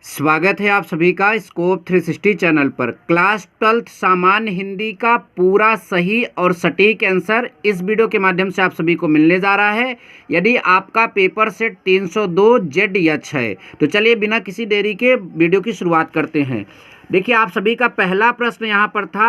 स्वागत है आप सभी का स्कोप 360 चैनल पर। क्लास 12th सामान्य हिंदी का पूरा सही और सटीक आंसर इस वीडियो के माध्यम से आप सभी को मिलने जा रहा है। यदि आपका पेपर सेट 302 ZH है तो चलिए बिना किसी देरी के वीडियो की शुरुआत करते हैं। देखिए, आप सभी का पहला प्रश्न यहाँ पर था,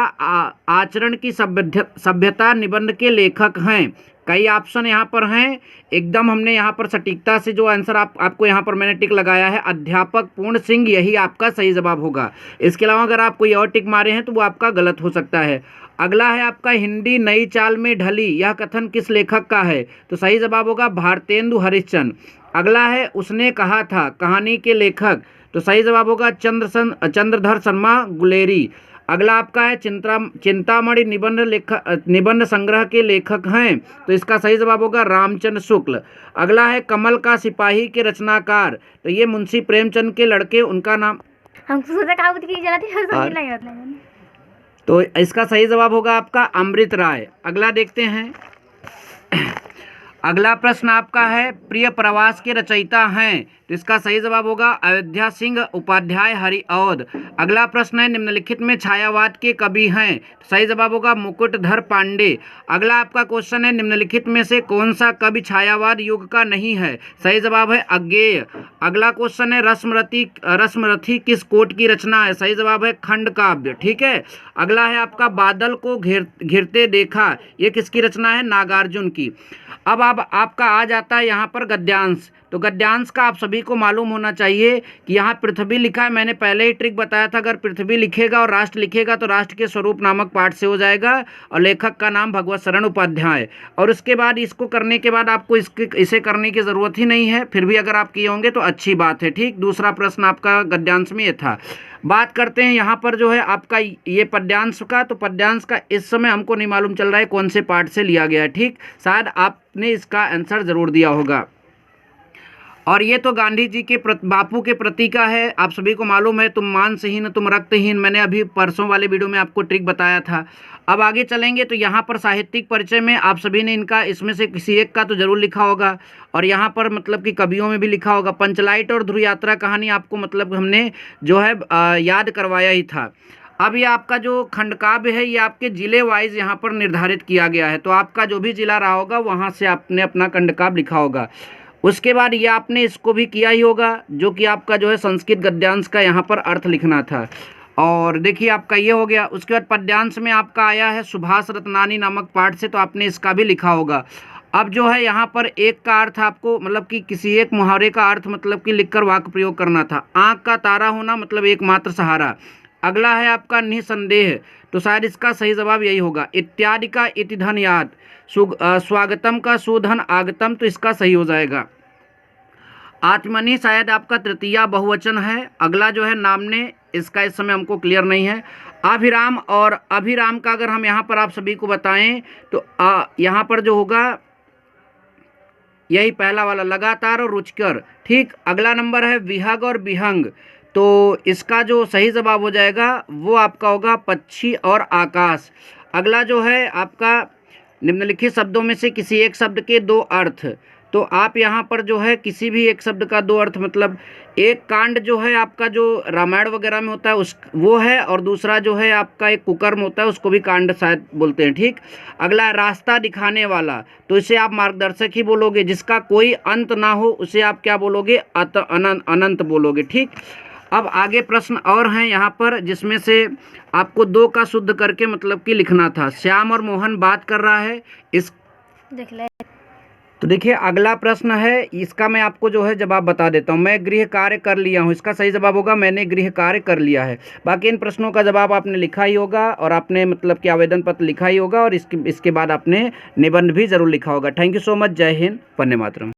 आचरण की सभ्यता निबंध के लेखक हैं। कई ऑप्शन यहाँ पर हैं, एकदम हमने यहाँ पर सटीकता से जो आंसर आपको यहाँ पर मैंने टिक लगाया है, अध्यापक पूर्ण सिंह, यही आपका सही जवाब होगा। इसके अलावा अगर आप कोई और टिक मारे हैं तो वो आपका गलत हो सकता है। अगला है आपका, हिंदी नई चाल में ढली, यह कथन किस लेखक का है? तो सही जवाब होगा भारतेंदु हरिश्चंद्र। अगला है, उसने कहा था, कहानी के लेखक, तो सही जवाब होगा चंद्रधर शर्मा गुलेरी। अगला आपका है, चिंतामणि निबंध संग्रह के लेखक हैं, तो इसका सही जवाब होगा रामचंद्र शुक्ल। अगला है, कमल का सिपाही के रचनाकार, तो ये मुंशी प्रेमचंद के लड़के, उनका नाम, तो इसका सही जवाब होगा आपका अमृत राय। अगला देखते हैं, अगला प्रश्न आपका है, प्रिय प्रवास के रचयिता हैं, तो इसका सही जवाब होगा अयोध्या सिंह उपाध्याय हरिऔध। अगला प्रश्न है, निम्नलिखित में छायावाद के कवि हैं, तो सही जवाब होगा मुकुटधर पांडे। अगला आपका क्वेश्चन है, निम्नलिखित में से कौन सा कवि छायावाद युग का नहीं है? सही जवाब है अज्ञेय। अगला क्वेश्चन है, रश्मरथी किस कोट की रचना है? सही जवाब है खंड काव्य। ठीक है। अगला है आपका, बादल को घिरते देखा, ये किसकी रचना है? नागार्जुन की। अब आपका आ जाता है यहाँ पर गद्यांश। तो गद्यांश का आप सभी को मालूम होना चाहिए कि यहाँ पृथ्वी लिखा है, मैंने पहले ही ट्रिक बताया था, अगर पृथ्वी लिखेगा और राष्ट्र लिखेगा तो राष्ट्र के स्वरूप नामक पाठ से हो जाएगा, और लेखक का नाम भगवत शरण उपाध्याय। और उसके बाद इसको करने के बाद आपको इसे करने की ज़रूरत ही नहीं है, फिर भी अगर आप किए होंगे तो अच्छी बात है। ठीक, दूसरा प्रश्न आपका गद्यांश में ये था। बात करते हैं यहाँ पर जो है आपका ये पद्यांश का, तो पद्यांश का इस समय हमको नहीं मालूम चल रहा है कौन से पाठ से लिया गया है। ठीक, शायद आपने इसका आंसर ज़रूर दिया होगा। और ये तो गांधी जी के बापू के प्रति का है, आप सभी को मालूम है, तुम मांसहीन तुम रक्तहीन, मैंने अभी परसों वाले वीडियो में आपको ट्रिक बताया था। अब आगे चलेंगे तो यहाँ पर साहित्यिक परिचय में आप सभी ने इनका इसमें से किसी एक का तो जरूर लिखा होगा, और यहाँ पर मतलब कि कवियों में भी लिखा होगा। पंचलाइट और ध्रुव यात्रा कहानी आपको मतलब हमने जो है याद करवाया ही था। अब ये आपका जो खंडकाव्य है, ये आपके जिले वाइज यहाँ पर निर्धारित किया गया है, तो आपका जो भी जिला रहा होगा वहाँ से आपने अपना खंडकाव्य लिखा होगा। उसके बाद ये आपने इसको भी किया ही होगा, जो कि आपका जो है संस्कृत गद्यांश का यहाँ पर अर्थ लिखना था। और देखिए आपका ये हो गया। उसके बाद पद्यांश में आपका आया है सुभाष रत्नानी नामक पाठ से, तो आपने इसका भी लिखा होगा। अब जो है यहाँ पर एक का अर्थ आपको मतलब कि किसी एक मुहावरे का अर्थ मतलब कि लिखकर वाक्य प्रयोग करना था। आँख का तारा होना मतलब एकमात्र सहारा। अगला है आपका निसंदेह, तो शायद इसका सही जवाब यही होगा। इत्यादि का इति धन याद, स्वागतम का सुधन आगतम, तो इसका सही हो जाएगा। आत्मनि शायद आपका तृतीया बहुवचन है। अगला जो है नामने, इसका इस समय हमको क्लियर नहीं है। अभिराम, और अभिराम का अगर हम यहाँ पर आप सभी को बताएं तो यहाँ पर जो होगा यही पहला वाला, लगातार और रुचकर। ठीक, अगला नंबर है विहग और विहंग, तो इसका जो सही जवाब हो जाएगा वो आपका होगा पक्षी और आकाश। अगला जो है आपका, निम्नलिखित शब्दों में से किसी एक शब्द के दो अर्थ, तो आप यहाँ पर जो है किसी भी एक शब्द का दो अर्थ, मतलब एक कांड जो है आपका जो रामायण वगैरह में होता है उस वो है, और दूसरा जो है आपका एक कुकर्म होता है, उसको भी कांड शायद बोलते हैं। ठीक, अगला रास्ता दिखाने वाला, तो इसे आप मार्गदर्शक ही बोलोगे। जिसका कोई अंत ना हो उसे आप क्या बोलोगे? अनंत बोलोगे। ठीक, अब आगे प्रश्न और हैं यहाँ पर, जिसमें से आपको दो का शुद्ध करके मतलब कि लिखना था। श्याम और मोहन बात कर रहा है, इस देख ले। तो देखिए अगला प्रश्न है, इसका मैं आपको जो है जवाब बता देता हूँ। मैं गृह कार्य कर लिया हूँ, इसका सही जवाब होगा मैंने गृह कार्य कर लिया है। बाकी इन प्रश्नों का जवाब आपने लिखा ही होगा, और आपने मतलब कि आवेदन पत्र लिखा ही होगा, और इसके बाद आपने निबंध भी जरूर लिखा होगा। Thank you so much. जय हिंद, वंदे मातरम।